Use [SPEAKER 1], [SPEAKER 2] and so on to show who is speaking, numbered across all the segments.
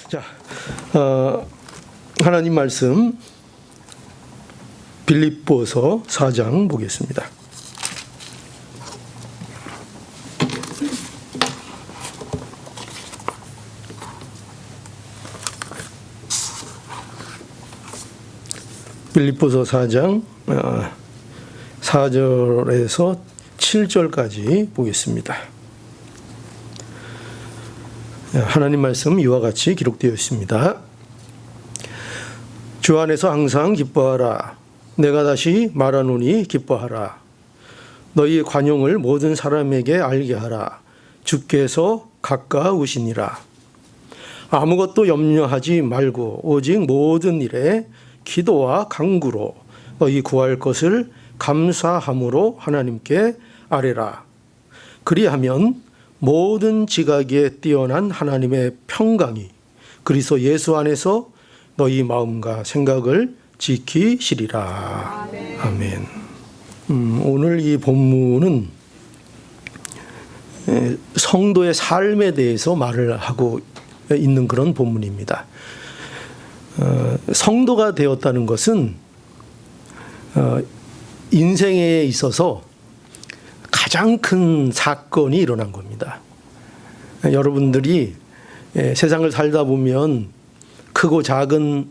[SPEAKER 1] 자, 하나님 말씀 빌립보서 4장 보겠습니다. 빌립보서 4장 4절에서 7절까지 보겠습니다. 하나님 말씀 이와 같이 기록되어 있습니다. 주 안에서 항상 기뻐하라. 내가 다시 말하노니 기뻐하라. 너희 관용을 모든 사람에게 알게 하라. 주께서 가까우시니라. 아무것도 염려하지 말고 오직 모든 일에 기도와 간구로 너희 구할 것을 감사함으로 하나님께 아뢰라. 그리하면 모든 지각에 뛰어난 하나님의 평강이 그리스도 예수 안에서 너희 마음과 생각을 지키시리라. 아멘. 오늘 이 본문은 성도의 삶에 대해서 말을 하고 있는 그런 본문입니다. 성도가 되었다는 것은 인생에 있어서 가장 큰 사건이 일어난 겁니다. 여러분들이 세상을 살다 보면 크고 작은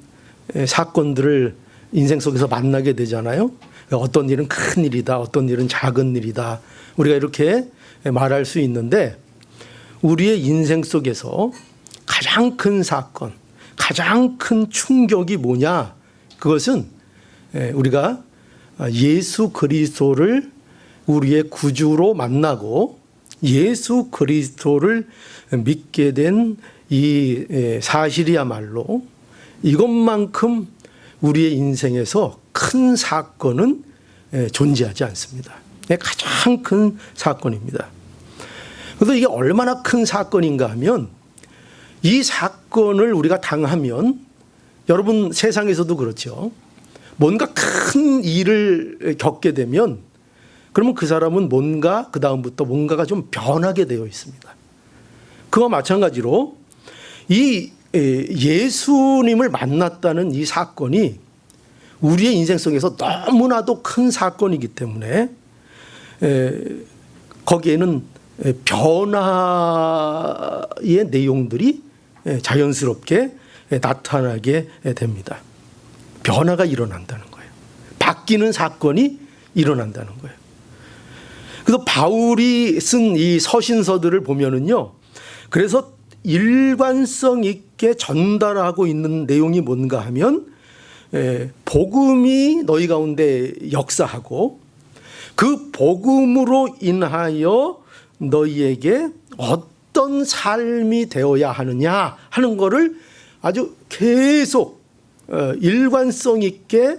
[SPEAKER 1] 사건들을 인생 속에서 만나게 되잖아요. 어떤 일은 큰 일이다, 어떤 일은 작은 일이다. 우리가 이렇게 말할 수 있는데 우리의 인생 속에서 가장 큰 사건, 가장 큰 충격이 뭐냐? 그것은 우리가 예수 그리스도를 우리의 구주로 만나고 예수 그리스도를 믿게 된 이 사실이야말로 이것만큼 우리의 인생에서 큰 사건은 존재하지 않습니다. 가장 큰 사건입니다. 그래서 이게 얼마나 큰 사건인가 하면 이 사건을 우리가 당하면 여러분 세상에서도 그렇죠. 뭔가 큰 일을 겪게 되면 그러면 그 사람은 뭔가 그 다음부터 뭔가가 좀 변하게 되어 있습니다. 그와 마찬가지로 이 예수님을 만났다는 이 사건이 우리의 인생 속에서 너무나도 큰 사건이기 때문에 거기에는 변화의 내용들이 자연스럽게 나타나게 됩니다. 변화가 일어난다는 거예요. 바뀌는 사건이 일어난다는 거예요. 그래서 바울이 쓴 이 서신서들을 보면은요, 그래서 일관성 있게 전달하고 있는 내용이 뭔가 하면 복음이 너희 가운데 역사하고 그 복음으로 인하여 너희에게 어떤 삶이 되어야 하느냐 하는 것을 아주 계속 일관성 있게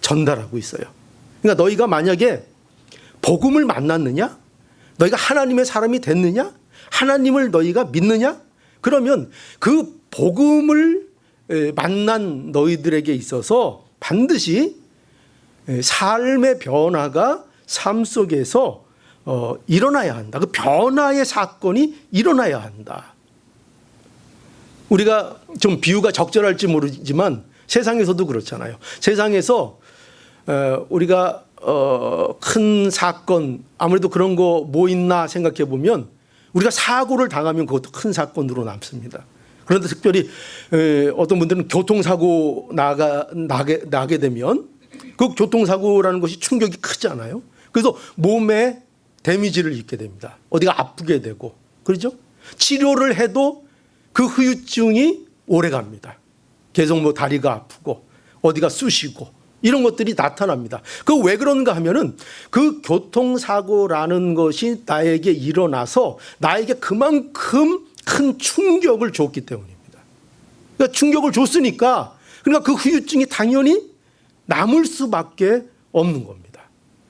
[SPEAKER 1] 전달하고 있어요. 그러니까 너희가 만약에 복음을 만났느냐? 너희가 하나님의 사람이 됐느냐? 하나님을 너희가 믿느냐? 그러면 그 복음을 만난 너희들에게 있어서 반드시 삶의 변화가 삶 속에서 일어나야 한다. 그 변화의 사건이 일어나야 한다. 우리가 좀 비유가 적절할지 모르지만 세상에서도 그렇잖아요. 세상에서 우리가 큰 사건 아무래도 그런 거 뭐 있나 생각해 보면 우리가 사고를 당하면 그것도 큰 사건으로 남습니다. 그런데 특별히 어떤 분들은 교통사고 나게 되면 그 교통사고라는 것이 충격이 크잖아요. 그래서 몸에 데미지를 입게 됩니다. 어디가 아프게 되고 그렇죠? 치료를 해도 그 후유증이 오래 갑니다. 계속 뭐 다리가 아프고 어디가 쑤시고 이런 것들이 나타납니다. 그 왜 그런가 하면은 그 교통사고라는 것이 나에게 일어나서 나에게 그만큼 큰 충격을 줬기 때문입니다. 그러니까 충격을 줬으니까 그러니까 그 후유증이 당연히 남을 수밖에 없는 겁니다.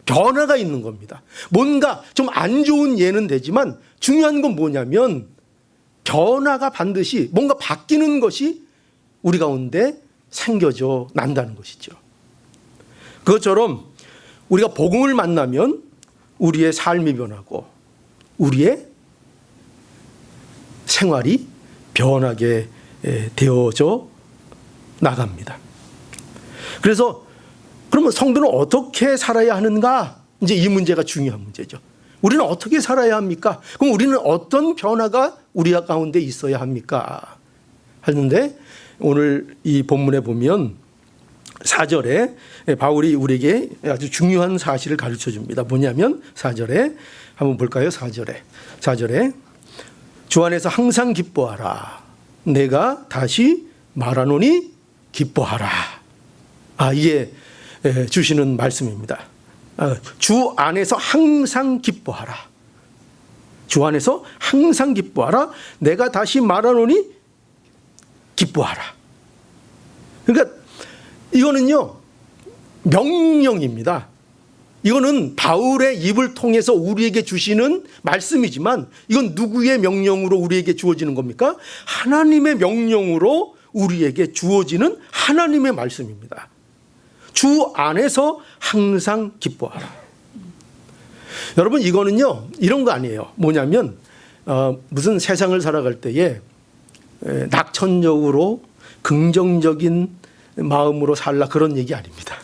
[SPEAKER 1] 변화가 있는 겁니다. 뭔가 좀 안 좋은 예는 되지만 중요한 건 뭐냐면 변화가 반드시 뭔가 바뀌는 것이 우리 가운데 생겨져 난다는 것이죠. 그것처럼 우리가 복음을 만나면 우리의 삶이 변하고 우리의 생활이 변하게 되어져 나갑니다. 그래서 그러면 성도는 어떻게 살아야 하는가? 이제 이 문제가 중요한 문제죠. 우리는 어떻게 살아야 합니까? 그럼 우리는 어떤 변화가 우리 가운데 있어야 합니까? 하는데 오늘 이 본문에 보면 4절에 바울이 우리에게 아주 중요한 사실을 가르쳐 줍니다. 뭐냐면 4절에 한번 볼까요? 4절에 주 안에서 항상 기뻐하라. 내가 다시 말하노니 기뻐하라. 이게 주시는 말씀입니다. 주 안에서 항상 기뻐하라. 주 안에서 항상 기뻐하라. 내가 다시 말하노니 기뻐하라. 그러니까 이거는요, 명령입니다. 이거는 바울의 입을 통해서 우리에게 주시는 말씀이지만 이건 누구의 명령으로 우리에게 주어지는 겁니까? 하나님의 명령으로 우리에게 주어지는 하나님의 말씀입니다. 주 안에서 항상 기뻐하라. 여러분, 이거는요, 이런 거 아니에요. 뭐냐면 무슨 세상을 살아갈 때에 낙천적으로 긍정적인 마음으로 살라, 그런 얘기 아닙니다.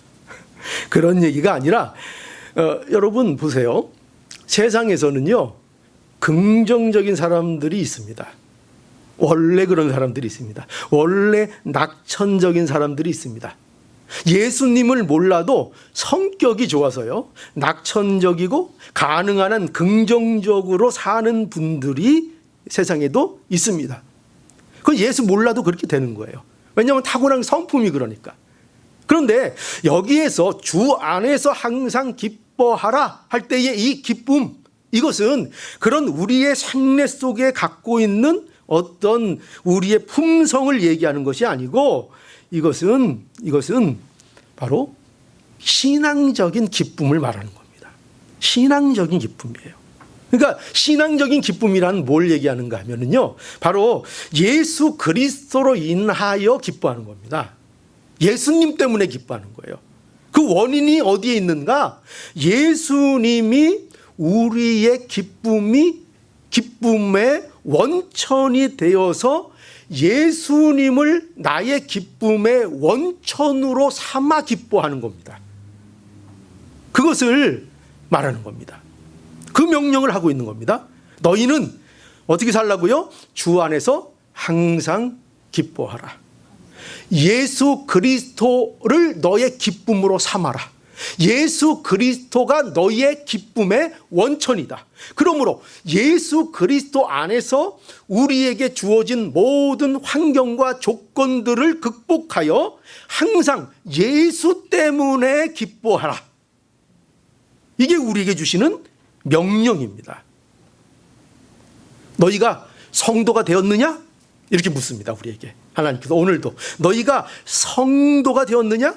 [SPEAKER 1] 그런 얘기가 아니라 여러분 보세요. 세상에서는요, 긍정적인 사람들이 있습니다. 원래 그런 사람들이 있습니다. 원래 낙천적인 사람들이 있습니다. 예수님을 몰라도 성격이 좋아서요, 낙천적이고 가능한 한 긍정적으로 사는 분들이 세상에도 있습니다. 그건 예수 몰라도 그렇게 되는 거예요. 왜냐하면 타고난 성품이 그러니까. 그런데 여기에서 주 안에서 항상 기뻐하라 할 때의 이 기쁨, 이것은 그런 우리의 생애 속에 갖고 있는 어떤 우리의 품성을 얘기하는 것이 아니고 이것은 바로 신앙적인 기쁨을 말하는 겁니다. 신앙적인 기쁨이에요. 그러니까 신앙적인 기쁨이란 뭘 얘기하는가 하면은요, 바로 예수 그리스도로 인하여 기뻐하는 겁니다. 예수님 때문에 기뻐하는 거예요. 그 원인이 어디에 있는가? 예수님이 우리의 기쁨의 원천이 되어서 예수님을 나의 기쁨의 원천으로 삼아 기뻐하는 겁니다. 그것을 말하는 겁니다. 그 명령을 하고 있는 겁니다. 너희는 어떻게 살라고요? 주 안에서 항상 기뻐하라. 예수 그리스도를 너의 기쁨으로 삼아라. 예수 그리스도가 너의 기쁨의 원천이다. 그러므로 예수 그리스도 안에서 우리에게 주어진 모든 환경과 조건들을 극복하여 항상 예수 때문에 기뻐하라. 이게 우리에게 주시는 명령입니다. 너희가 성도가 되었느냐? 이렇게 묻습니다. 우리에게 하나님께서 오늘도 너희가 성도가 되었느냐?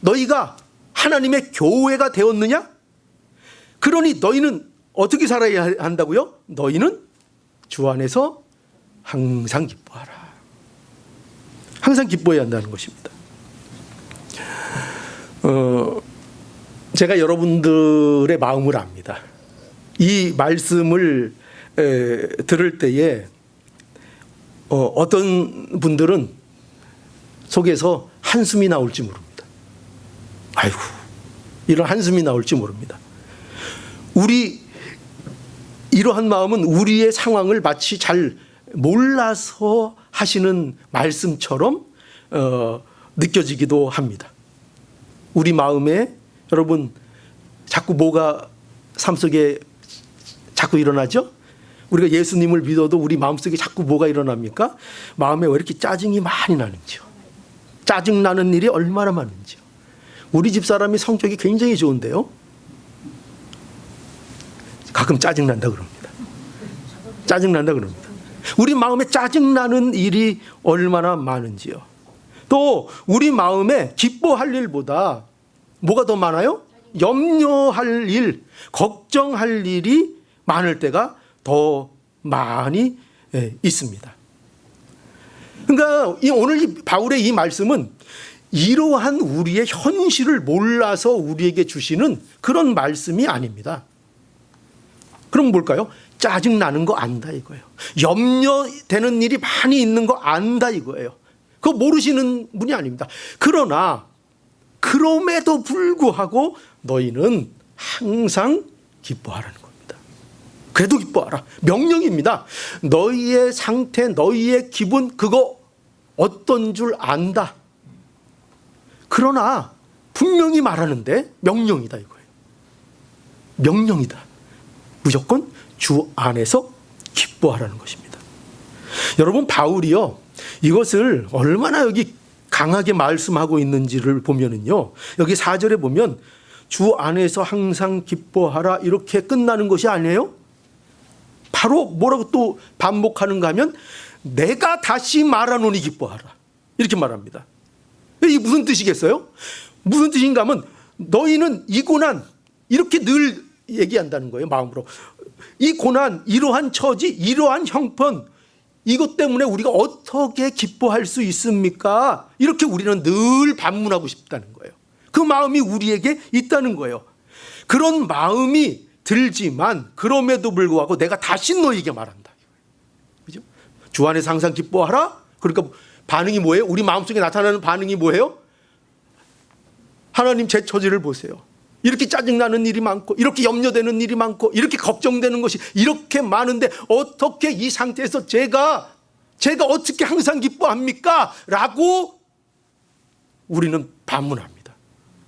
[SPEAKER 1] 너희가 하나님의 교회가 되었느냐? 그러니 너희는 어떻게 살아야 한다고요? 너희는 주 안에서 항상 기뻐하라. 항상 기뻐해야 한다는 것입니다. 제가 여러분들의 마음을 압니다. 이 말씀을 들을 때에 어떤 분들은 속에서 한숨이 나올지 모릅니다. 아이고, 이런 한숨이 나올지 모릅니다. 이러한 마음은 우리의 상황을 마치 잘 몰라서 하시는 말씀처럼 느껴지기도 합니다. 우리 마음에 여러분 자꾸 뭐가 삶속에 자꾸 일어나죠? 우리가 예수님을 믿어도 우리 마음속에 자꾸 뭐가 일어납니까? 마음에 왜 이렇게 짜증이 많이 나는지요. 짜증나는 일이 얼마나 많은지요. 우리 집사람이 성격이 굉장히 좋은데요, 가끔 짜증난다 그럽니다. 짜증난다 그럽니다. 우리 마음에 짜증나는 일이 얼마나 많은지요. 또 우리 마음에 기뻐할 일보다 뭐가 더 많아요? 염려할 일, 걱정할 일이 많을 때가 더 많이 있습니다. 그러니까 오늘 바울의 이 말씀은 이러한 우리의 현실을 몰라서 우리에게 주시는 그런 말씀이 아닙니다. 그럼 뭘까요? 짜증나는 거 안다 이거예요. 염려되는 일이 많이 있는 거 안다 이거예요. 그거 모르시는 분이 아닙니다. 그러나 그럼에도 불구하고 너희는 항상 기뻐하라는 겁니다. 그래도 기뻐하라. 명령입니다. 너희의 상태, 너희의 기분 그거 어떤 줄 안다. 그러나 분명히 말하는데 명령이다 이거예요. 명령이다. 무조건 주 안에서 기뻐하라는 것입니다. 여러분 바울이요 이것을 얼마나 여기 강하게 말씀하고 있는지를 보면은요 여기 4절에 보면 주 안에서 항상 기뻐하라 이렇게 끝나는 것이 아니에요. 바로 뭐라고 또 반복하는가 하면 내가 다시 말하노니 기뻐하라 이렇게 말합니다. 이게 무슨 뜻이겠어요? 무슨 뜻인가 하면 너희는 이 고난 이렇게 늘 얘기한다는 거예요. 마음으로 이 고난 이러한 처지 이러한 형편 이것 때문에 우리가 어떻게 기뻐할 수 있습니까? 이렇게 우리는 늘 반문하고 싶다는 거예요. 그 마음이 우리에게 있다는 거예요. 그런 마음이 들지만 그럼에도 불구하고 내가 다시 너에게 말한다. 그죠? 주 안에서 항상 기뻐하라. 그러니까 반응이 뭐예요? 우리 마음속에 나타나는 반응이 뭐예요? 하나님 제 처지를 보세요. 이렇게 짜증나는 일이 많고 이렇게 염려되는 일이 많고 이렇게 걱정되는 것이 이렇게 많은데 어떻게 이 상태에서 제가 어떻게 항상 기뻐합니까? 라고 우리는 반문합니다.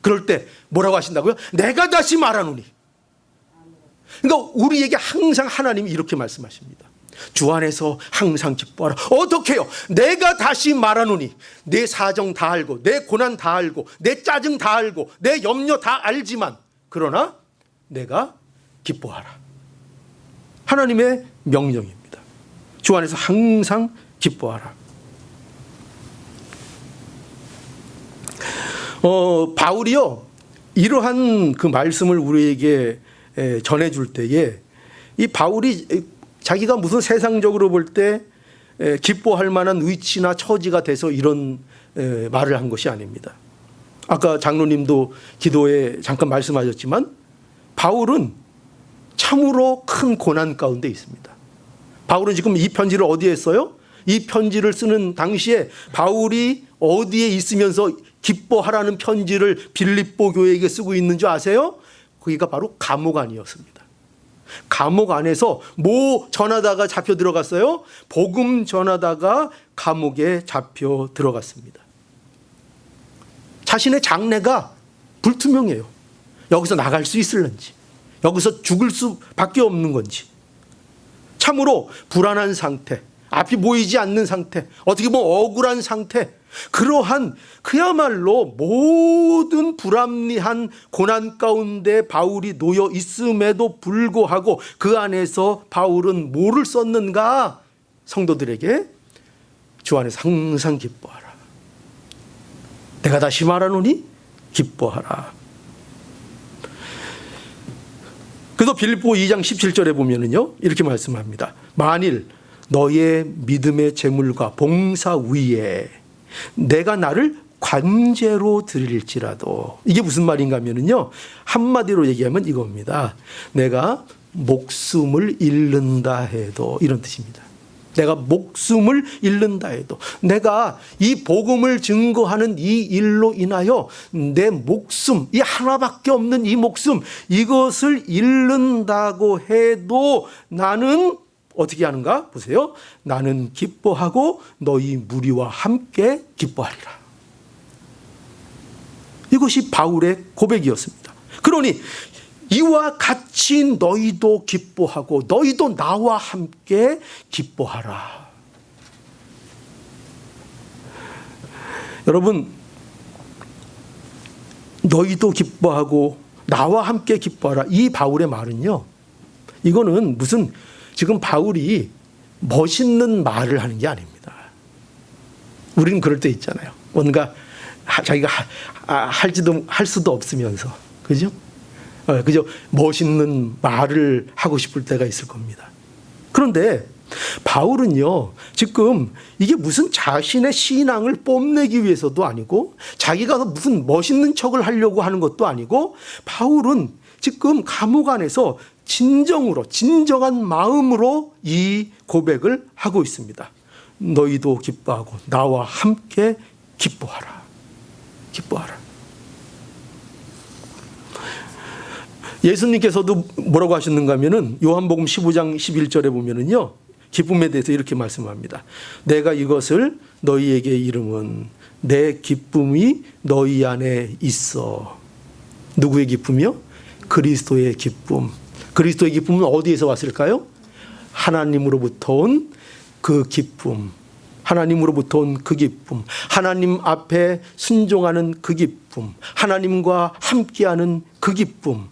[SPEAKER 1] 그럴 때 뭐라고 하신다고요? 내가 다시 말하노니. 그러니까 우리에게 항상 하나님이 이렇게 말씀하십니다. 주 안에서 항상 기뻐하라. 어떻게 해요? 내가 다시 말하노니 내 사정 다 알고 내 고난 다 알고 내 짜증 다 알고 내 염려 다 알지만 그러나 내가 기뻐하라. 하나님의 명령입니다. 주 안에서 항상 기뻐하라. 바울이요 이러한 그 말씀을 우리에게 전해줄 때에 이 바울이 자기가 무슨 세상적으로 볼 때 기뻐할 만한 위치나 처지가 돼서 이런 말을 한 것이 아닙니다. 아까 장로님도 기도에 잠깐 말씀하셨지만 바울은 참으로 큰 고난 가운데 있습니다. 바울은 지금 이 편지를 어디에 써요? 이 편지를 쓰는 당시에 바울이 어디에 있으면서 기뻐하라는 편지를 빌립보 교회에게 쓰고 있는 줄 아세요? 거기가 바로 감옥 안이었습니다. 감옥 안에서 뭐 전하다가 잡혀 들어갔어요? 복음 전하다가 감옥에 잡혀 들어갔습니다. 자신의 장래가 불투명해요. 여기서 나갈 수 있을런지 여기서 죽을 수밖에 없는 건지 참으로 불안한 상태, 앞이 보이지 않는 상태, 어떻게 보면 억울한 상태, 그러한 그야말로 모든 불합리한 고난 가운데 바울이 놓여 있음에도 불구하고 그 안에서 바울은 뭐를 썼는가? 성도들에게 주 안에서 항상 기뻐하라. 내가 다시 말하노니 기뻐하라. 그래서 빌립보 2장 17절에 보면은요 이렇게 말씀합니다. 만일 너의 믿음의 재물과 봉사 위에 내가 나를 관제로 드릴지라도, 이게 무슨 말인가 하면요 한마디로 얘기하면 이겁니다. 내가 목숨을 잃는다 해도, 이런 뜻입니다. 내가 목숨을 잃는다 해도, 내가 이 복음을 증거하는 이 일로 인하여 내 목숨, 이 하나밖에 없는 이 목숨, 이것을 잃는다고 해도 나는 어떻게 하는가? 보세요. 나는 기뻐하고 너희 무리와 함께 기뻐하리라. 이것이 바울의 고백이었습니다. 그러니 이와 같이 너희도 기뻐하고 너희도 나와 함께 기뻐하라. 여러분, 너희도 기뻐하고 나와 함께 기뻐하라. 이 바울의 말은요, 이거는 무슨 지금 바울이 멋있는 말을 하는 게 아닙니다. 우리는 그럴 때 있잖아요. 뭔가 자기가 할 수도 없으면서, 그죠? 그죠? 멋있는 말을 하고 싶을 때가 있을 겁니다. 그런데 바울은요, 지금 이게 무슨 자신의 신앙을 뽐내기 위해서도 아니고, 자기가 무슨 멋있는 척을 하려고 하는 것도 아니고, 바울은 지금 감옥 안에서 진정한 마음으로 이 고백을 하고 있습니다. 너희도 기뻐하고 나와 함께 기뻐하라. 기뻐하라. 예수님께서도 뭐라고 하셨는가 하면은 요한복음 15장 11절에 보면은요, 기쁨에 대해서 이렇게 말씀합니다. 내가 이것을 너희에게 이름은 내 기쁨이 너희 안에 있어. 누구의 기쁨이요? 그리스도의 기쁨. 그리스도의 기쁨은 어디에서 왔을까요? 하나님으로부터 온 그 기쁨. 하나님으로부터 온 그 기쁨. 하나님 앞에 순종하는 그 기쁨. 하나님과 함께하는 그 기쁨.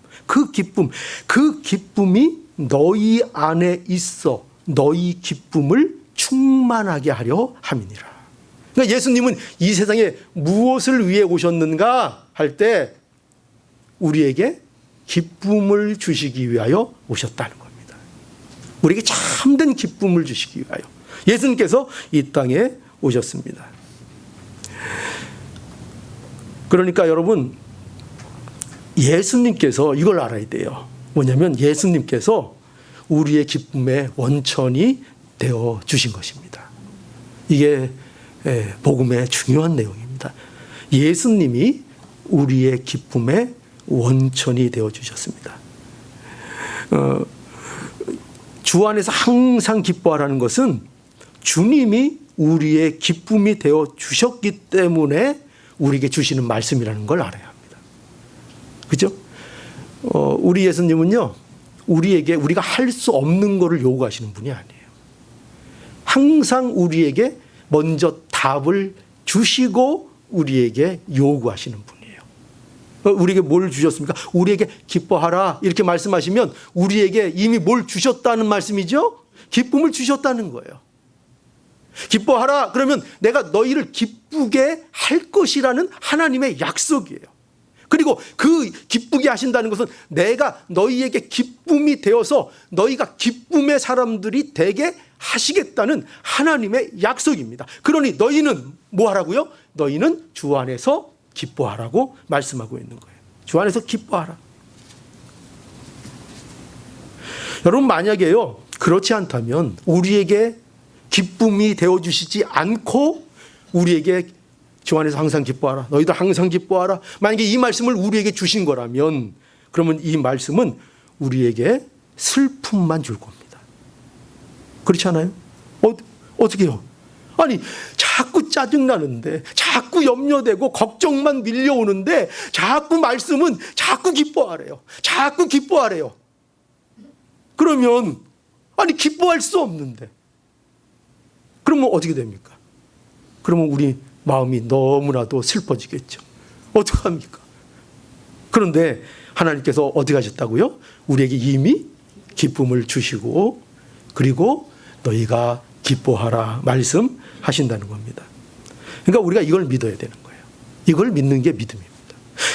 [SPEAKER 1] 그 기쁨이 너희 안에 있어 너희 기쁨을 충만하게 하려 함이니라. 그러니까 예수님은 이 세상에 무엇을 위해 오셨는가 할 때 우리에게 기쁨을 주시기 위하여 오셨다는 겁니다. 우리에게 참된 기쁨을 주시기 위하여 예수님께서 이 땅에 오셨습니다. 그러니까 여러분, 예수님께서 이걸 알아야 돼요. 뭐냐면 예수님께서 우리의 기쁨의 원천이 되어 주신 것입니다. 이게 복음의 중요한 내용입니다. 예수님이 우리의 기쁨의 원천이 되어 주셨습니다. 주 안에서 항상 기뻐하라는 것은 주님이 우리의 기쁨이 되어 주셨기 때문에 우리에게 주시는 말씀이라는 걸 알아야 합니다. 그죠? 우리 예수님은요, 우리가 할 수 없는 것을 요구하시는 분이 아니에요. 항상 우리에게 먼저 답을 주시고 우리에게 요구하시는 분이에요. 우리에게 뭘 주셨습니까? 우리에게 기뻐하라 이렇게 말씀하시면 우리에게 이미 뭘 주셨다는 말씀이죠? 기쁨을 주셨다는 거예요. 기뻐하라 그러면 내가 너희를 기쁘게 할 것이라는 하나님의 약속이에요. 그리고 그 기쁘게 하신다는 것은 내가 너희에게 기쁨이 되어서 너희가 기쁨의 사람들이 되게 하시겠다는 하나님의 약속입니다. 그러니 너희는 뭐 하라고요? 너희는 주 안에서 기뻐하라고 말씀하고 있는 거예요. 주 안에서 기뻐하라. 여러분, 만약에요 그렇지 않다면 우리에게 기쁨이 되어주시지 않고 우리에게 주 안에서 항상 기뻐하라, 너희도 항상 기뻐하라, 만약에 이 말씀을 우리에게 주신 거라면 그러면 이 말씀은 우리에게 슬픔만 줄 겁니다. 그렇지 않아요? 어떻게 해요? 아니 자꾸 짜증나는데, 자꾸 염려되고 걱정만 밀려오는데 자꾸 말씀은 자꾸 기뻐하래요. 자꾸 기뻐하래요. 그러면 아니 기뻐할 수 없는데 그러면 어떻게 됩니까? 그러면 우리 마음이 너무나도 슬퍼지겠죠. 어떡합니까? 그런데 하나님께서 어떻게 하셨다고요? 우리에게 이미 기쁨을 주시고 그리고 너희가 기뻐하라 말씀하신다는 겁니다. 그러니까 우리가 이걸 믿어야 되는 거예요. 이걸 믿는 게 믿음입니다.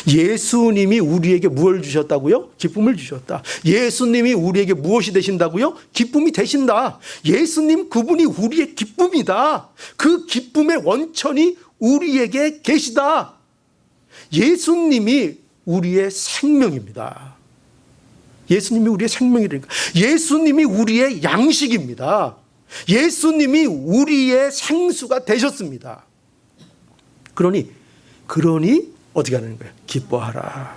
[SPEAKER 1] 예수님이 우리에게 무엇을 주셨다고요? 기쁨을 주셨다. 예수님이 우리에게 무엇이 되신다고요? 기쁨이 되신다. 예수님 그분이 우리의 기쁨이다. 그 기쁨의 원천이 우리에게 계시다. 예수님이 우리의 생명입니다. 예수님이 우리의 생명이니까. 예수님이 우리의 양식입니다. 예수님이 우리의 생수가 되셨습니다. 그러니 어떻게 하는 거예요? 기뻐하라.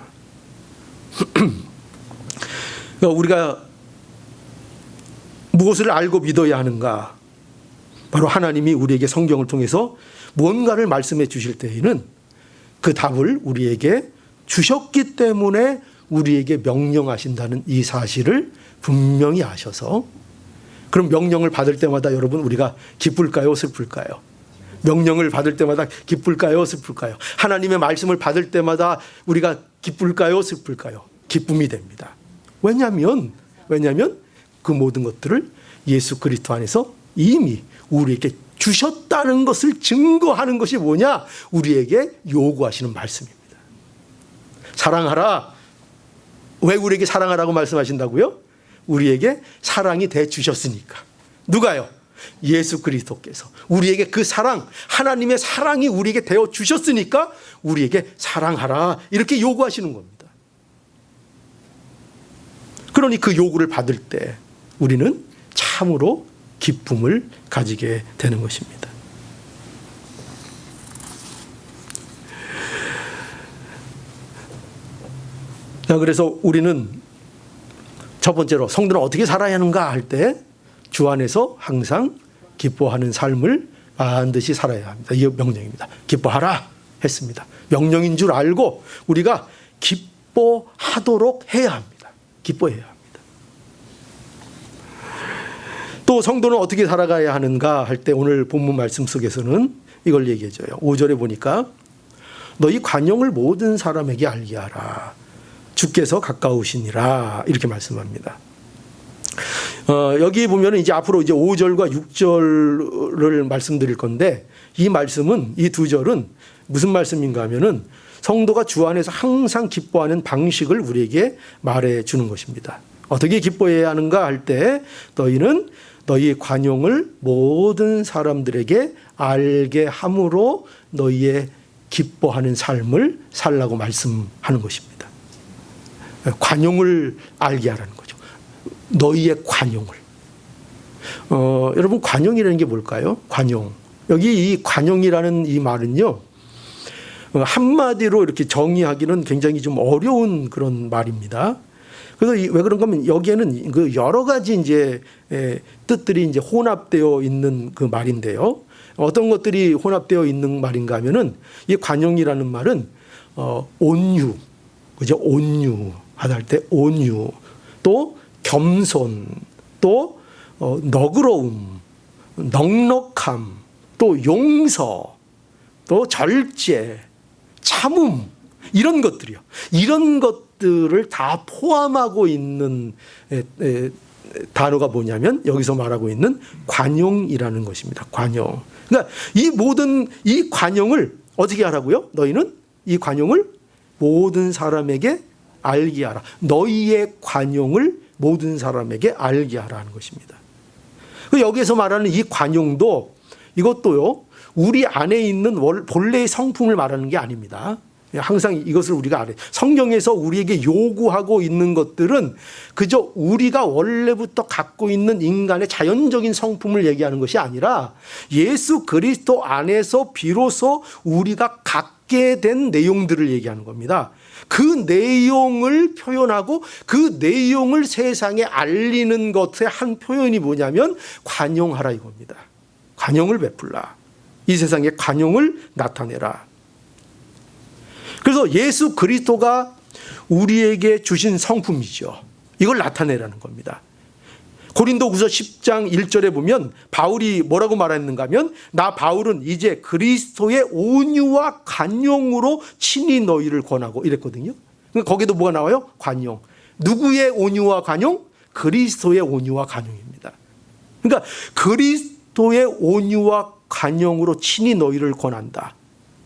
[SPEAKER 1] 우리가 무엇을 알고 믿어야 하는가? 바로 하나님이 우리에게 성경을 통해서 뭔가를 말씀해 주실 때에는 그 답을 우리에게 주셨기 때문에 우리에게 명령하신다는 이 사실을 분명히 아셔서, 그럼 명령을 받을 때마다 여러분 우리가 기쁠까요? 슬플까요? 명령을 받을 때마다 기쁠까요? 슬플까요? 하나님의 말씀을 받을 때마다 우리가 기쁠까요? 슬플까요? 기쁨이 됩니다. 왜냐하면 그 모든 것들을 예수 그리스도 안에서 이미 우리에게 주셨다는 것을 증거하는 것이 뭐냐? 우리에게 요구하시는 말씀입니다. 사랑하라. 왜 우리에게 사랑하라고 말씀하신다고요? 우리에게 사랑이 돼 주셨으니까. 누가요? 예수 그리스도께서 우리에게 그 사랑, 하나님의 사랑이 우리에게 되어 주셨으니까 우리에게 사랑하라 이렇게 요구하시는 겁니다. 그러니 그 요구를 받을 때 우리는 참으로 기쁨을 가지게 되는 것입니다. 자, 그래서 우리는 첫 번째로 성도는 어떻게 살아야 하는가 할 때 주 안에서 항상 기뻐하는 삶을 반드시 살아야 합니다. 이게 명령입니다. 기뻐하라 했습니다. 명령인 줄 알고 우리가 기뻐하도록 해야 합니다. 기뻐해야 합니다. 또 성도는 어떻게 살아가야 하는가 할 때 오늘 본문 말씀 속에서는 이걸 얘기해줘요. 5절에 보니까 너희 관용을 모든 사람에게 알게 하라. 주께서 가까우시니라. 이렇게 말씀합니다. 여기 보면 이제 앞으로 이제 5절과 6절을 말씀드릴 건데 이 말씀은 이 두 절은 무슨 말씀인가 하면은 성도가 주 안에서 항상 기뻐하는 방식을 우리에게 말해 주는 것입니다. 어떻게 기뻐해야 하는가 할 때 너희는 너희 관용을 모든 사람들에게 알게 함으로 너희의 기뻐하는 삶을 살라고 말씀하는 것입니다. 관용을 알게 하라는 거죠. 너희의 관용을. 여러분 관용이라는 게 뭘까요? 관용. 여기 이 관용이라는 이 말은요. 한마디로 이렇게 정의하기는 굉장히 좀 어려운 그런 말입니다. 그래서 왜 그런가 하면 여기에는 그 여러 가지 이제 뜻들이 이제 혼합되어 있는 그 말인데요. 어떤 것들이 혼합되어 있는 말인가 하면은 이 관용이라는 말은 온유, 그죠? 온유 할 때 온유, 또 겸손, 또 너그러움, 넉넉함, 또 용서, 또 절제, 참음 이런 것들이요. 이런 것들을 다 포함하고 있는 단어가 뭐냐면 여기서 말하고 있는 관용이라는 것입니다. 관용. 그러니까 이 모든 이 관용을 어떻게 하라고요? 너희는 이 관용을 모든 사람에게 알게 하라. 너희의 관용을 모든 사람에게 알게 하라 하는 것입니다. 여기에서 말하는 이 관용도 이것도요. 우리 안에 있는 본래의 성품을 말하는 게 아닙니다. 항상 이것을 우리가 알아요. 성경에서 우리에게 요구하고 있는 것들은 그저 우리가 원래부터 갖고 있는 인간의 자연적인 성품을 얘기하는 것이 아니라 예수 그리스도 안에서 비로소 우리가 갖게 된 내용들을 얘기하는 겁니다. 그 내용을 표현하고 그 내용을 세상에 알리는 것의 한 표현이 뭐냐면 관용하라 이겁니다. 관용을 베풀라. 이 세상에 관용을 나타내라. 그래서 예수 그리스도가 우리에게 주신 성품이죠. 이걸 나타내라는 겁니다. 고린도후서 10장 1절에 보면 바울이 뭐라고 말했는가 하면 나 바울은 이제 그리스도의 온유와 관용으로 친히 너희를 권하고 이랬거든요. 거기도 뭐가 나와요? 관용. 누구의 온유와 관용? 그리스도의 온유와 관용입니다. 그러니까 그리스도의 온유와 관용으로 친히 너희를 권한다.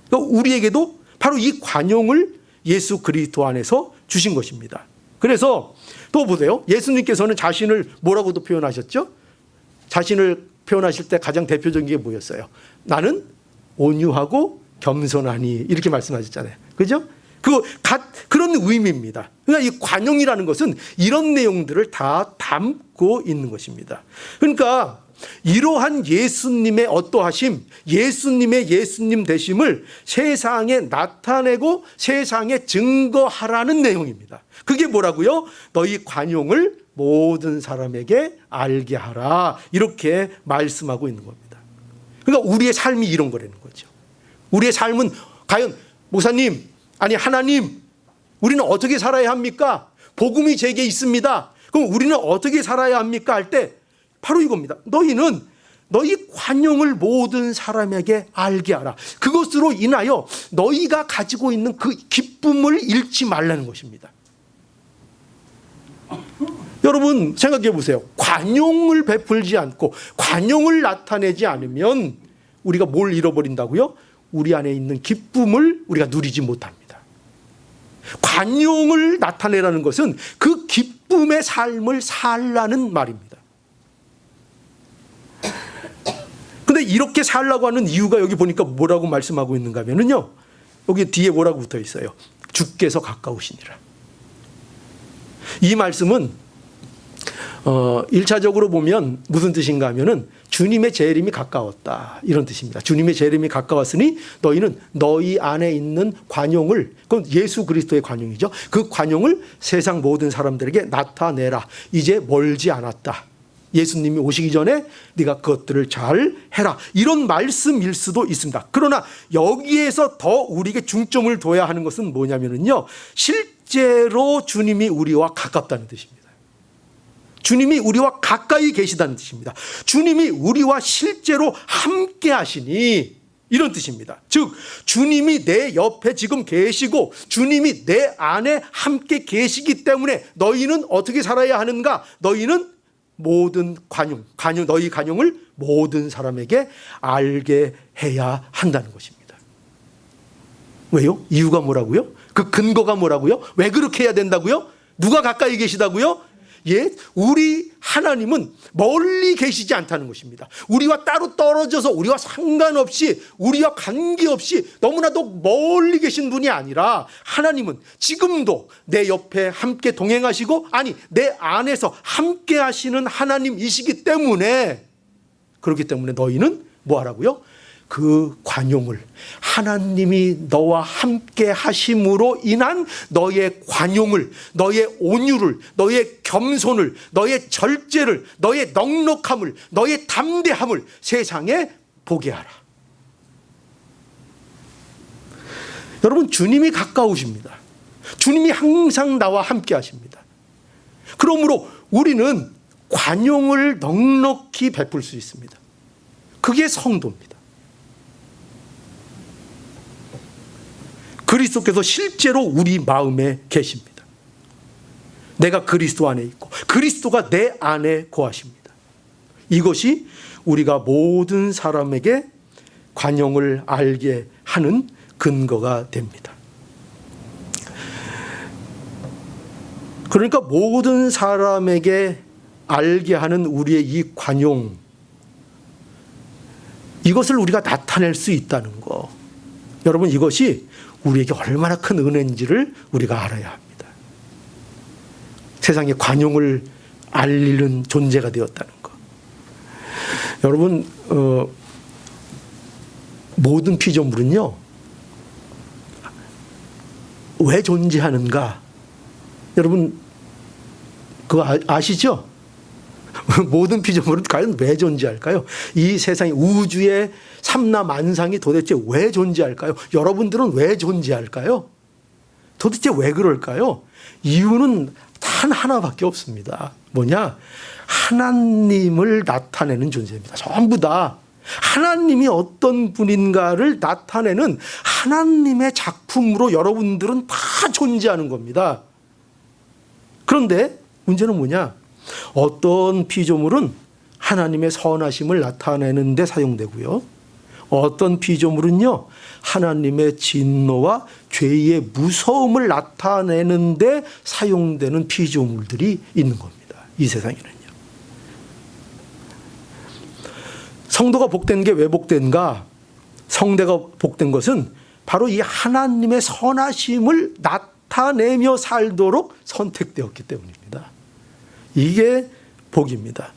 [SPEAKER 1] 그러니까 우리에게도 바로 이 관용을 예수 그리스도 안에서 주신 것입니다. 그래서 또 보세요. 예수님께서는 자신을 뭐라고도 표현하셨죠? 자신을 표현하실 때 가장 대표적인 게 뭐였어요? 나는 온유하고 겸손하니 이렇게 말씀하셨잖아요. 그죠? 그런 의미입니다. 그러니까 이 관용이라는 것은 이런 내용들을 다 담고 있는 것입니다. 그러니까 이러한 예수님의 어떠하심, 예수님의 예수님 되심을 세상에 나타내고 세상에 증거하라는 내용입니다. 그게 뭐라고요? 너희 관용을 모든 사람에게 알게 하라. 이렇게 말씀하고 있는 겁니다. 그러니까 우리의 삶이 이런 거라는 거죠. 우리의 삶은 과연 목사님, 아니 하나님, 우리는 어떻게 살아야 합니까? 복음이 제게 있습니다. 그럼 우리는 어떻게 살아야 합니까? 할 때 바로 이겁니다. 너희는 너희 관용을 모든 사람에게 알게 하라. 그것으로 인하여 너희가 가지고 있는 그 기쁨을 잃지 말라는 것입니다. 여러분 생각해 보세요. 관용을 베풀지 않고 관용을 나타내지 않으면 우리가 뭘 잃어버린다고요? 우리 안에 있는 기쁨을 우리가 누리지 못합니다. 관용을 나타내라는 것은 그 기쁨의 삶을 살라는 말입니다. 근데 이렇게 살라고 하는 이유가 여기 보니까 뭐라고 말씀하고 있는가 하면요. 여기 뒤에 뭐라고 붙어 있어요? 주께서 가까우시니라. 이 말씀은 일차적으로 보면 무슨 뜻인가 하면은 주님의 재림이 가까웠다, 이런 뜻입니다. 주님의 재림이 가까웠으니 너희는 너희 안에 있는 관용을, 그건 예수 그리스도의 관용이죠. 그 관용을 세상 모든 사람들에게 나타내라. 이제 멀지 않았다. 예수님이 오시기 전에 네가 그것들을 잘 해라. 이런 말씀일 수도 있습니다. 그러나 여기에서 더 우리에게 중점을 둬야 하는 것은 뭐냐면요, 실제로 주님이 우리와 가깝다는 뜻입니다. 주님이 우리와 가까이 계시다는 뜻입니다. 주님이 우리와 실제로 함께 하시니, 이런 뜻입니다. 즉 주님이 내 옆에 지금 계시고 주님이 내 안에 함께 계시기 때문에 너희는 어떻게 살아야 하는가? 너희는 모든 너희 관용을 모든 사람에게 알게 해야 한다는 것입니다. 왜요? 이유가 뭐라고요? 그 근거가 뭐라고요? 왜 그렇게 해야 된다고요? 누가 가까이 계시다고요? 예, 우리 하나님은 멀리 계시지 않다는 것입니다. 우리와 따로 떨어져서 우리와 상관없이, 우리와 관계없이 너무나도 멀리 계신 분이 아니라 하나님은 지금도 내 옆에 함께 동행하시고, 아니 내 안에서 함께 하시는 하나님이시기 때문에, 그렇기 때문에 너희는 뭐 하라고요? 그 관용을, 하나님이 너와 함께 하심으로 인한 너의 관용을, 너의 온유를, 너의 겸손을, 너의 절제를, 너의 넉넉함을, 너의 담대함을 세상에 보게 하라. 여러분, 주님이 가까우십니다. 주님이 항상 나와 함께 하십니다. 그러므로 우리는 관용을 넉넉히 베풀 수 있습니다. 그게 성도입니다. 그리스도께서 실제로 우리 마음에 계십니다. 내가 그리스도 안에 있고 그리스도가 내 안에 거하십니다. 이것이 우리가 모든 사람에게 관용을 알게 하는 근거가 됩니다. 그러니까 모든 사람에게 알게 하는 우리의 이 관용, 이것을 우리가 나타낼 수 있다는 거, 여러분, 이것이 우리에게 얼마나 큰 은혜인지를 우리가 알아야 합니다. 세상에 관용을 알리는 존재가 되었다는 것. 여러분, 모든 피조물은요, 왜 존재하는가? 여러분, 그거 아시죠? 모든 피조물은 과연 왜 존재할까요? 이 세상에, 우주의 삼라만상이 도대체 왜 존재할까요? 여러분들은 왜 존재할까요? 도대체 왜 그럴까요? 이유는 단 하나밖에 없습니다. 뭐냐? 하나님을 나타내는 존재입니다. 전부 다 하나님이 어떤 분인가를 나타내는 하나님의 작품으로 여러분들은 다 존재하는 겁니다. 그런데 문제는 뭐냐? 어떤 피조물은 하나님의 선하심을 나타내는 데 사용되고요, 어떤 피조물은요 하나님의 진노와 죄의 무서움을 나타내는 데 사용되는 피조물들이 있는 겁니다. 이 세상에는요. 성도가 복된 게 왜 복된가? 성대가 복된 것은 바로 이 하나님의 선하심을 나타내며 살도록 선택되었기 때문입니다. 이게 복입니다.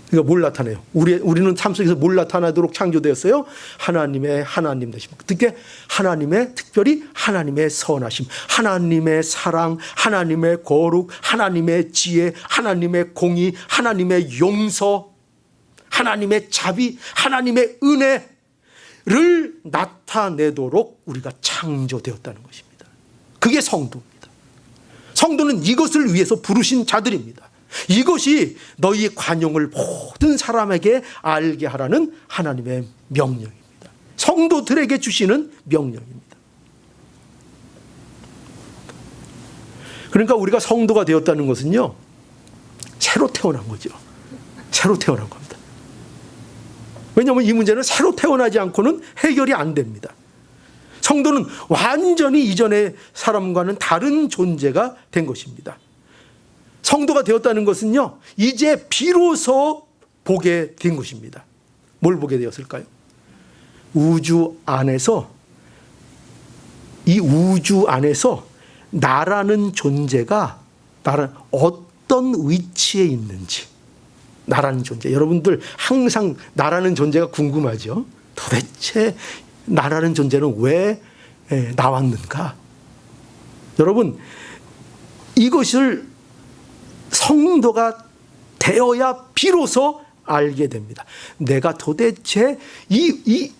[SPEAKER 1] 그러니까 뭘 나타내요? 우리는 삶 속에서 뭘 나타나도록 창조되었어요? 하나님의 하나님 되심. 특히 하나님의, 특별히 하나님의 선하심, 하나님의 사랑, 하나님의 거룩, 하나님의 지혜, 하나님의 공의, 하나님의 용서, 하나님의 자비, 하나님의 은혜를 나타내도록 우리가 창조되었다는 것입니다. 그게 성도입니다. 성도는 이것을 위해서 부르신 자들입니다. 이것이 너희 관용을 모든 사람에게 알게 하라는 하나님의 명령입니다. 성도들에게 주시는 명령입니다. 그러니까 우리가 성도가 되었다는 것은요, 새로 태어난 거죠. 새로 태어난 겁니다. 왜냐하면 이 문제는 새로 태어나지 않고는 해결이 안 됩니다. 성도는 완전히 이전의 사람과는 다른 존재가 된 것입니다. 성도가 되었다는 것은요, 이제 비로소 보게 된 것입니다. 뭘 보게 되었을까요? 우주 안에서, 이 우주 안에서 나라는 존재가, 어떤 어떤 위치에 있는지, 나라는 존재. 여러분들 항상 나라는 존재가 궁금하죠? 도대체 나라는 존재는 왜 나왔는가? 여러분, 이것을 성도가 되어야 비로소 알게 됩니다. 내가 도대체 이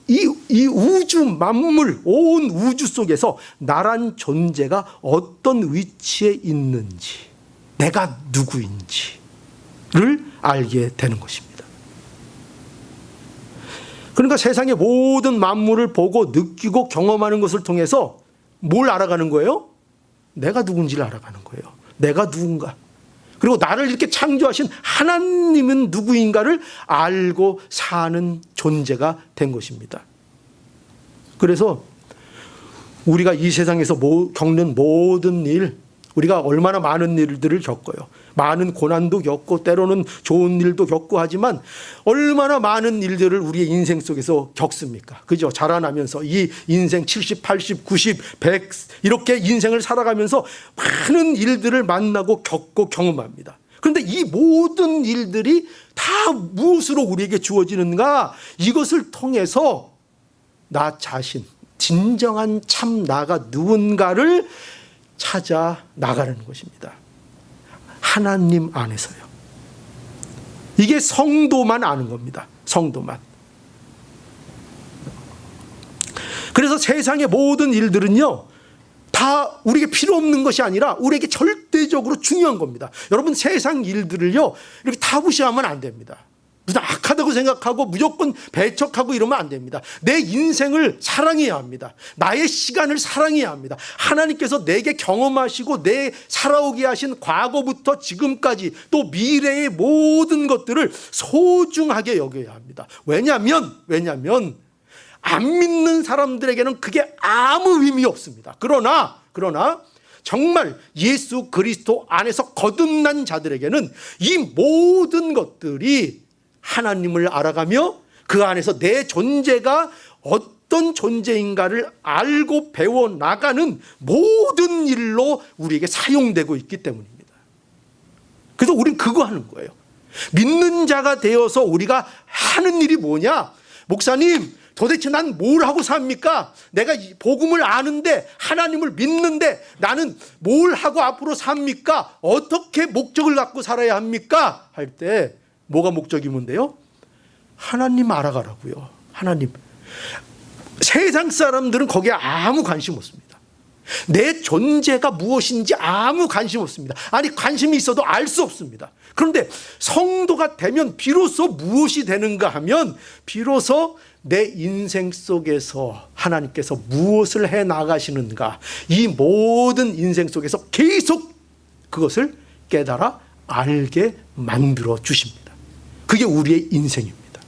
[SPEAKER 1] 우주 만물, 온 우주 속에서 나란 존재가 어떤 위치에 있는지, 내가 누구인지를 알게 되는 것입니다. 그러니까 세상의 모든 만물을 보고 느끼고 경험하는 것을 통해서 뭘 알아가는 거예요? 내가 누군지를 알아가는 거예요. 내가 누군가. 그리고 나를 이렇게 창조하신 하나님은 누구인가를 알고 사는 존재가 된 것입니다. 그래서 우리가 이 세상에서 겪는 모든 일, 우리가 얼마나 많은 일들을 겪어요. 많은 고난도 겪고 때로는 좋은 일도 겪고 하지만 얼마나 많은 일들을 우리의 인생 속에서 겪습니까? 그죠? 자라나면서 이 인생 70, 80, 90, 100 이렇게 인생을 살아가면서 많은 일들을 만나고 겪고 경험합니다. 그런데 이 모든 일들이 다 무엇으로 우리에게 주어지는가? 이것을 통해서 나 자신, 진정한 참 나가 누군가를 찾아 나가는 것입니다. 하나님 안에서요. 이게 성도만 아는 겁니다. 성도만. 그래서 세상의 모든 일들은요, 다 우리에게 필요 없는 것이 아니라 우리에게 절대적으로 중요한 겁니다. 여러분, 세상 일들을요, 이렇게 다 무시하면 안 됩니다. 무슨 악하다고 생각하고 무조건 배척하고 이러면 안 됩니다. 내 인생을 사랑해야 합니다. 나의 시간을 사랑해야 합니다. 하나님께서 내게 경험하시고 내 살아오게 하신 과거부터 지금까지 또 미래의 모든 것들을 소중하게 여겨야 합니다. 왜냐하면 안 믿는 사람들에게는 그게 아무 의미 없습니다. 그러나 정말 예수 그리스도 안에서 거듭난 자들에게는 이 모든 것들이 하나님을 알아가며 그 안에서 내 존재가 어떤 존재인가를 알고 배워나가는 모든 일로 우리에게 사용되고 있기 때문입니다. 그래서 우리는 그거 하는 거예요. 믿는 자가 되어서 우리가 하는 일이 뭐냐? 목사님, 도대체 난 뭘 하고 삽니까? 내가 복음을 아는데, 하나님을 믿는데 나는 뭘 하고 앞으로 삽니까? 어떻게 목적을 갖고 살아야 합니까? 할 때 뭐가 목적이면 돼요? 하나님 알아가라고요. 하나님. 세상 사람들은 거기에 아무 관심 없습니다. 내 존재가 무엇인지 아무 관심 없습니다. 아니, 관심이 있어도 알 수 없습니다. 그런데 성도가 되면 비로소 무엇이 되는가 하면, 비로소 내 인생 속에서 하나님께서 무엇을 해 나가시는가, 이 모든 인생 속에서 계속 그것을 깨달아 알게 만들어 주십니다. 그게 우리의 인생입니다.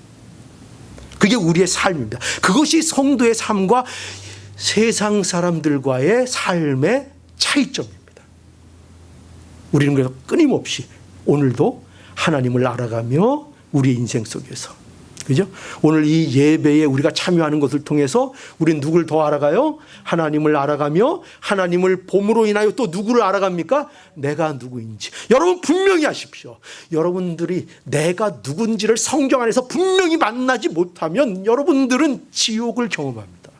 [SPEAKER 1] 그게 우리의 삶입니다. 그것이 성도의 삶과 세상 사람들과의 삶의 차이점입니다. 우리는 그래서 끊임없이 오늘도 하나님을 알아가며 우리의 인생 속에서, 그죠? 오늘 이 예배에 우리가 참여하는 것을 통해서 우리는 누굴 더 알아가요? 하나님을 알아가며, 하나님을 봄으로 인하여 또 누구를 알아갑니까? 내가 누구인지. 여러분 분명히 아십시오. 여러분들이 내가 누군지를 성경 안에서 분명히 만나지 못하면 여러분들은 지옥을 경험합니다.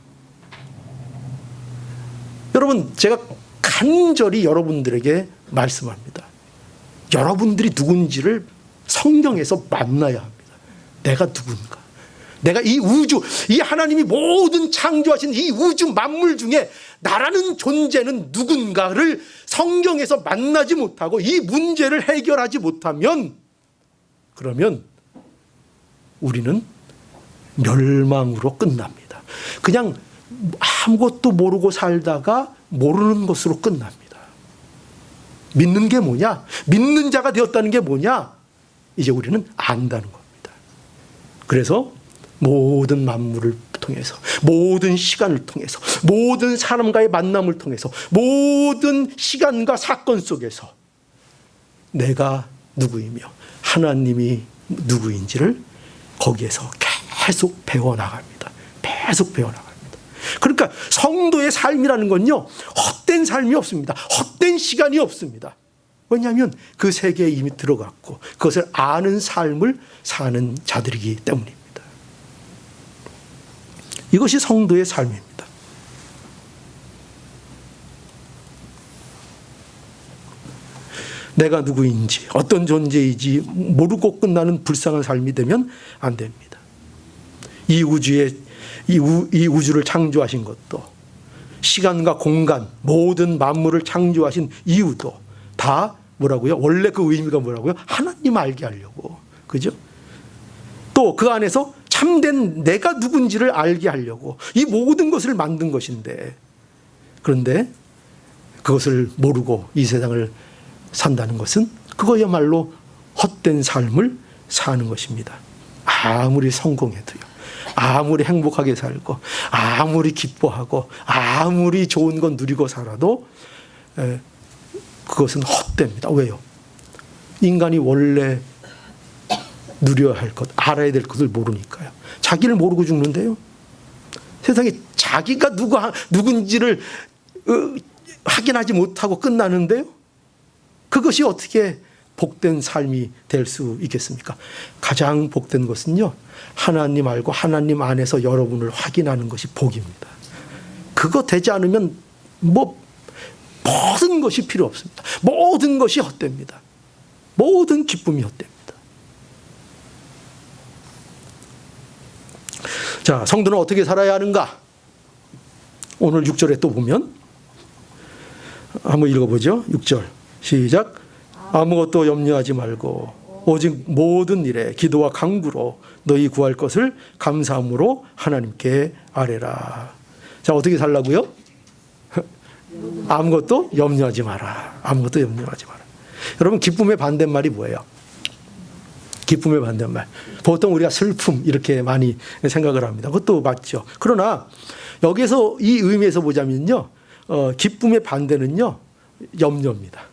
[SPEAKER 1] 여러분, 제가 간절히 여러분들에게 말씀합니다. 여러분들이 누군지를 성경에서 만나야 합니다. 내가 누군가. 내가 이 우주, 이 하나님이 모든 창조하신 이 우주 만물 중에 나라는 존재는 누군가를 성경에서 만나지 못하고 이 문제를 해결하지 못하면, 그러면 우리는 멸망으로 끝납니다. 그냥 아무것도 모르고 살다가 모르는 것으로 끝납니다. 믿는 게 뭐냐? 믿는 자가 되었다는 게 뭐냐? 이제 우리는 안다는 겁니다. 그래서 모든 만물을 통해서, 모든 시간을 통해서, 모든 사람과의 만남을 통해서, 모든 시간과 사건 속에서 내가 누구이며 하나님이 누구인지를 거기에서 계속 배워나갑니다. 계속 배워나갑니다. 그러니까 성도의 삶이라는 건요, 헛된 삶이 없습니다. 헛된 시간이 없습니다. 왜냐하면 그 세계에 이미 들어갔고 그것을 아는 삶을 사는 자들이기 때문입니다. 이것이 성도의 삶입니다. 내가 누구인지 어떤 존재이지 모르고 끝나는 불쌍한 삶이 되면 안 됩니다. 이 우주를 창조하신 것도, 시간과 공간 모든 만물을 창조하신 이유도 다 뭐라고요? 원래 그 의미가 뭐라고요? 하나님 알게 하려고. 그죠? 또 그 안에서 참된 내가 누군지를 알게 하려고 이 모든 것을 만든 것인데, 그런데 그것을 모르고 이 세상을 산다는 것은 그거야말로 헛된 삶을 사는 것입니다. 아무리 성공해도요, 아무리 행복하게 살고 아무리 기뻐하고 아무리 좋은 건 누리고 살아도 그것은 헛됩니다. 왜요? 인간이 원래 누려야 할 것, 알아야 될 것을 모르니까요. 자기를 모르고 죽는데요. 세상에 자기가 누군지를 확인하지 못하고 끝나는데요. 그것이 어떻게 복된 삶이 될 수 있겠습니까? 가장 복된 것은요, 하나님 알고 하나님 안에서 여러분을 확인하는 것이 복입니다. 그거 되지 않으면 모든 것이 필요 없습니다. 모든 것이 헛됩니다. 모든 기쁨이 헛됩니다. 자, 성도는 어떻게 살아야 하는가? 오늘 6절에 또 보면 한번 읽어보죠. 6절 시작. 아무것도 염려하지 말고 오직 모든 일에 기도와 간구로 너희 구할 것을 감사함으로 하나님께 아뢰라. 자, 어떻게 살라고요? 아무것도 염려하지 마라. 아무것도 염려하지 마라. 여러분, 기쁨의 반대말이 뭐예요? 기쁨의 반대말. 보통 우리가 슬픔 이렇게 많이 생각을 합니다. 그것도 맞죠. 그러나 여기서 이 의미에서 보자면요, 기쁨의 반대는요, 염려입니다.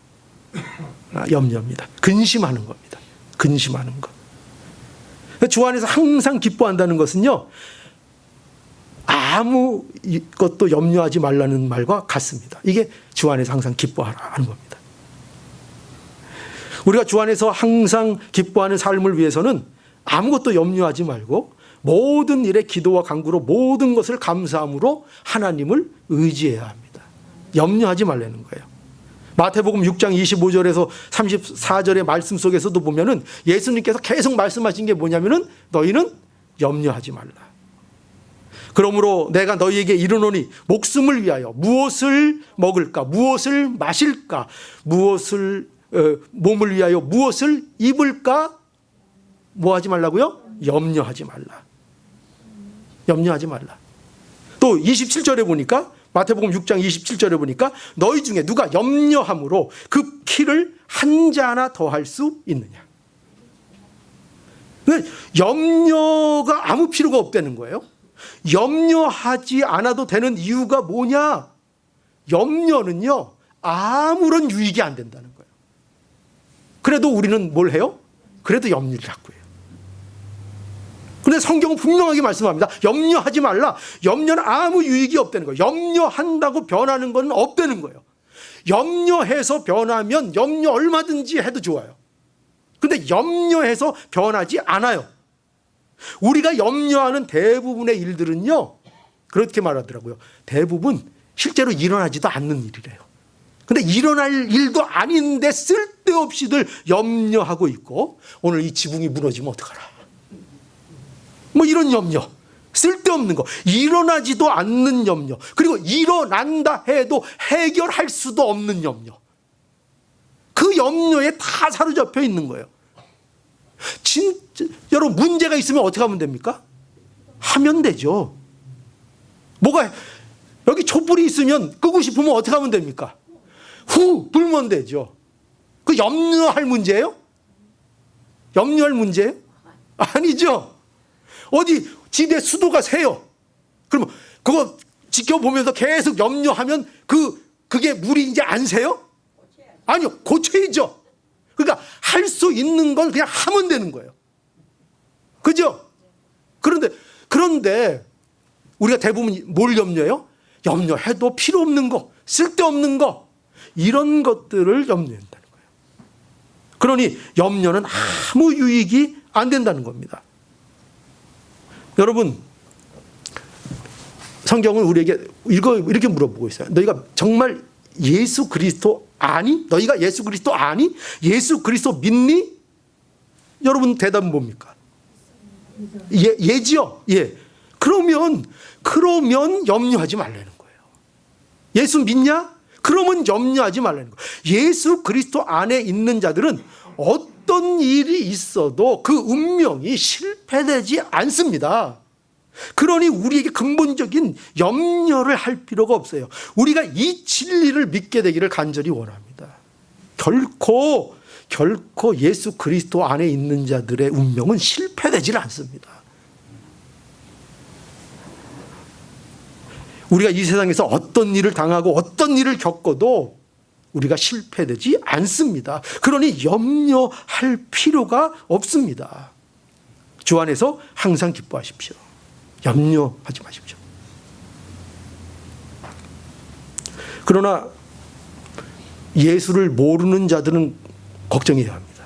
[SPEAKER 1] 염려입니다. 근심하는 겁니다. 근심하는 것. 주 안에서 항상 기뻐한다는 것은요, 아무것도 염려하지 말라는 말과 같습니다. 이게 주 안에서 항상 기뻐하라 하는 겁니다. 우리가 주 안에서 항상 기뻐하는 삶을 위해서는 아무것도 염려하지 말고 모든 일에 기도와 간구로 모든 것을 감사함으로 하나님을 의지해야 합니다. 염려하지 말라는 거예요. 마태복음 6장 25절에서 34절의 말씀 속에서도 보면은 예수님께서 계속 말씀하신 게 뭐냐면은 너희는 염려하지 말라. 그러므로 내가 너희에게 이르노니 목숨을 위하여 무엇을 먹을까, 무엇을 마실까, 몸을 위하여 무엇을 입을까, 뭐 하지 말라고요? 염려하지 말라. 염려하지 말라. 또 27절에 보니까, 마태복음 6장 27절에 보니까 너희 중에 누가 염려함으로 그 키를 한 자나 더할 수 있느냐. 염려가 아무 필요가 없다는 거예요. 염려하지 않아도 되는 이유가 뭐냐? 염려는요, 아무런 유익이 안 된다는 거예요. 그래도 우리는 뭘 해요? 그래도 염려를 자꾸 해요. 그런데 성경은 분명하게 말씀합니다. 염려하지 말라. 염려는 아무 유익이 없다는 거예요. 염려한다고 변하는 건 없다는 거예요. 염려해서 변하면 염려 얼마든지 해도 좋아요. 그런데 염려해서 변하지 않아요. 우리가 염려하는 대부분의 일들은요, 그렇게 말하더라고요. 대부분 실제로 일어나지도 않는 일이래요. 근데 일어날 일도 아닌데 쓸데없이들 염려하고 있고, 오늘 이 지붕이 무너지면 어떡하라, 뭐 이런 염려, 쓸데없는 거, 일어나지도 않는 염려, 그리고 일어난다 해도 해결할 수도 없는 염려, 그 염려에 다 사로잡혀 있는 거예요. 진짜 여러분, 문제가 있으면 어떻게 하면 됩니까? 하면 되죠. 뭐가 여기 촛불이 있으면 끄고 싶으면 어떻게 하면 됩니까? 후 불면 되죠. 그 염려할 문제예요? 염려할 문제예요? 아니죠. 어디 집에 수도가 새요. 그러면 그거 지켜보면서 계속 염려하면 그게 물이 이제 안 새요? 아니요, 고쳐야죠. 그러니까 할 수 있는 걸 그냥 하면 되는 거예요. 그죠? 그런데 우리가 대부분 뭘 염려해요? 염려해도 필요 없는 거, 쓸데없는 거, 이런 것들을 염려한다는 거예요. 그러니 염려는 아무 유익이 안 된다는 겁니다. 여러분, 성경은 우리에게 이렇게 물어보고 있어요. 너희가 정말 예수 그리스도 아니? 너희가 예수 그리스도 아니? 예수 그리스도 믿니? 여러분 대답은 뭡니까? 예지요. 예. 그러면 염려하지 말라는 거예요. 예수 믿냐? 그러면 염려하지 말라는 거예요. 예수 그리스도 안에 있는 자들은 어떤 일이 있어도 그 운명이 실패되지 않습니다. 그러니 우리에게 근본적인 염려를 할 필요가 없어요. 우리가 이 진리를 믿게 되기를 간절히 원합니다. 결코 예수 그리스도 안에 있는 자들의 운명은 실패되지 않습니다. 우리가 이 세상에서 어떤 일을 당하고 어떤 일을 겪어도 우리가 실패되지 않습니다. 그러니 염려할 필요가 없습니다. 주 안에서 항상 기뻐하십시오. 염려하지 마십시오. 그러나 예수를 모르는 자들은 걱정해야 합니다.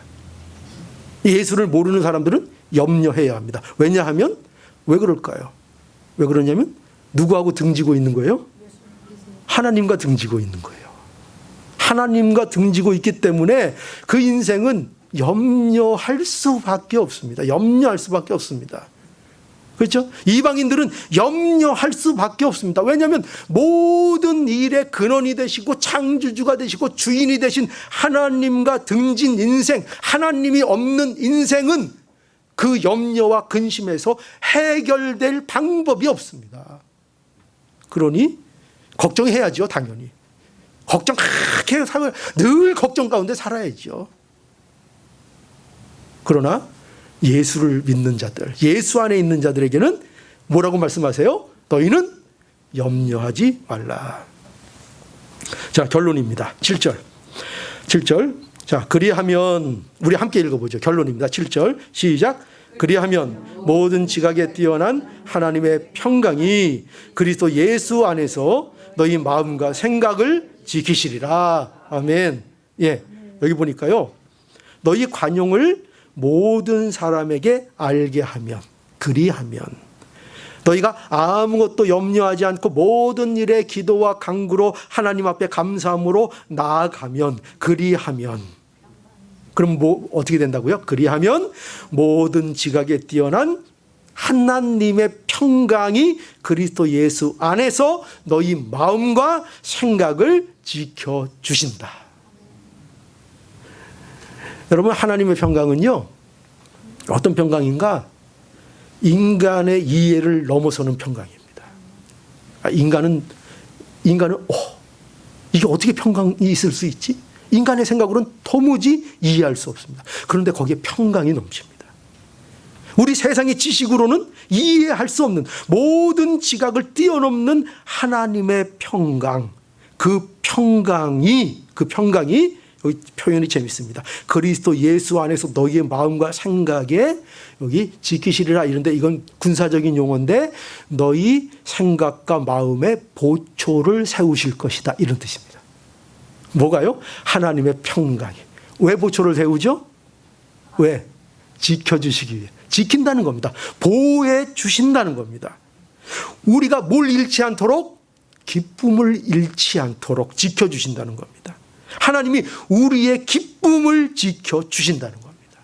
[SPEAKER 1] 예수를 모르는 사람들은 염려해야 합니다. 왜냐하면 왜 그럴까요? 왜 그러냐면 누구하고 등지고 있는 거예요? 하나님과 등지고 있는 거예요. 하나님과 등지고 있기 때문에 그 인생은 염려할 수밖에 없습니다. 염려할 수밖에 없습니다. 그렇죠? 이방인들은 염려할 수밖에 없습니다. 왜냐하면 모든 일의 근원이 되시고 창조주가 되시고 주인이 되신 하나님과 등진 인생, 하나님이 없는 인생은 그 염려와 근심에서 해결될 방법이 없습니다. 그러니 걱정해야죠, 당연히. 걱정하게 살아야, 늘 걱정 가운데 살아야죠. 그러나 예수를 믿는 자들, 예수 안에 있는 자들에게는 뭐라고 말씀하세요? 너희는 염려하지 말라. 자, 결론입니다. 7절. 자, 그리하면, 우리 함께 읽어보죠. 결론입니다. 7절. 시작. 그리하면 모든 지각에 뛰어난 하나님의 평강이 그리스도 예수 안에서 너희 마음과 생각을 지키시리라. 아멘. 예, 여기 보니까요. 너희 관용을 모든 사람에게 알게 하면, 그리하면, 너희가 아무것도 염려하지 않고 모든 일에 기도와 간구로 하나님 앞에 감사함으로 나아가면, 그리하면, 그럼 어떻게 된다고요? 그리하면 모든 지각에 뛰어난 하나님의 평강이 그리스도 예수 안에서 너희 마음과 생각을 지켜주신다. 여러분, 하나님의 평강은요, 어떤 평강인가? 인간의 이해를 넘어서는 평강입니다. 인간은 이게 어떻게 평강이 있을 수 있지? 인간의 생각으로는 도무지 이해할 수 없습니다. 그런데 거기에 평강이 넘칩니다. 우리 세상의 지식으로는 이해할 수 없는 모든 지각을 뛰어넘는 하나님의 평강, 그 평강이 여기 표현이 재밌습니다. 그리스도 예수 안에서 너희의 마음과 생각에, 여기 지키시리라 이런데 이건 군사적인 용어인데, 너희 생각과 마음에 보초를 세우실 것이다, 이런 뜻입니다. 뭐가요? 하나님의 평강이. 왜 보초를 세우죠? 왜? 지켜주시기 위해. 지킨다는 겁니다. 보호해 주신다는 겁니다. 우리가 뭘 잃지 않도록? 기쁨을 잃지 않도록 지켜주신다는 겁니다. 하나님이 우리의 기쁨을 지켜주신다는 겁니다.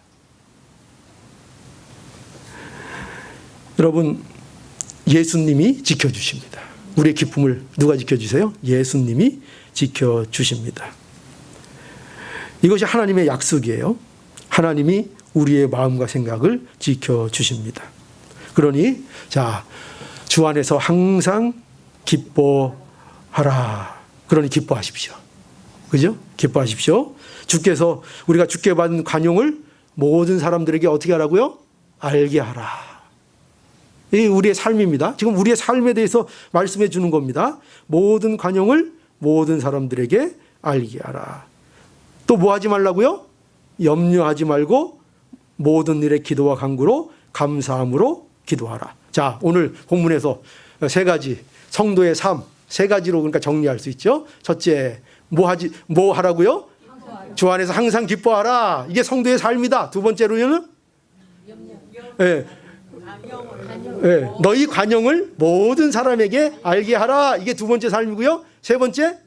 [SPEAKER 1] 여러분, 예수님이 지켜주십니다. 우리의 기쁨을 누가 지켜주세요? 예수님이 지켜주십니다. 이것이 하나님의 약속이에요. 하나님이 우리의 마음과 생각을 지켜주십니다. 그러니 자, 주 안에서 항상 기뻐하라. 그러니 기뻐하십시오. 그죠? 기뻐하십시오. 주께서, 우리가 주께 받은 관용을 모든 사람들에게 어떻게 하라고요? 알게 하라. 이 우리의 삶입니다. 지금 우리의 삶에 대해서 말씀해 주는 겁니다. 모든 관용을 모든 사람들에게 알게 하라. 또 뭐 하지 말라고요? 염려하지 말고 모든 일에 기도와 간구로 감사함으로 기도하라. 자, 오늘 본문에서 세 가지, 성도의 삶, 세 가지로 그러니까 정리할 수 있죠. 첫째, 뭐 하라고요? 주 안에서 항상 기뻐하라. 이게 성도의 삶이다. 두 번째로는 예. 예, 너희 관용을 모든 사람에게 알게 하라. 이게 두 번째 삶이고요. 세 번째,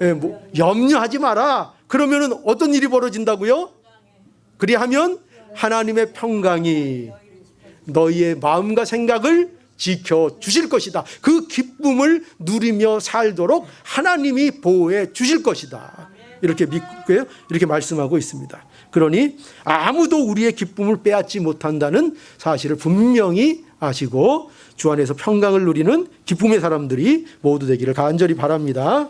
[SPEAKER 1] 예, 염려하지 마라. 그러면은 어떤 일이 벌어진다고요? 그리하면 하나님의 평강이 너희의 마음과 생각을 지켜 주실 것이다. 그 기쁨을 누리며 살도록 하나님이 보호해 주실 것이다. 이렇게 믿고요. 이렇게 말씀하고 있습니다. 그러니 아무도 우리의 기쁨을 빼앗지 못한다는 사실을 분명히 아시고 주 안에서 평강을 누리는 기쁨의 사람들이 모두 되기를 간절히 바랍니다.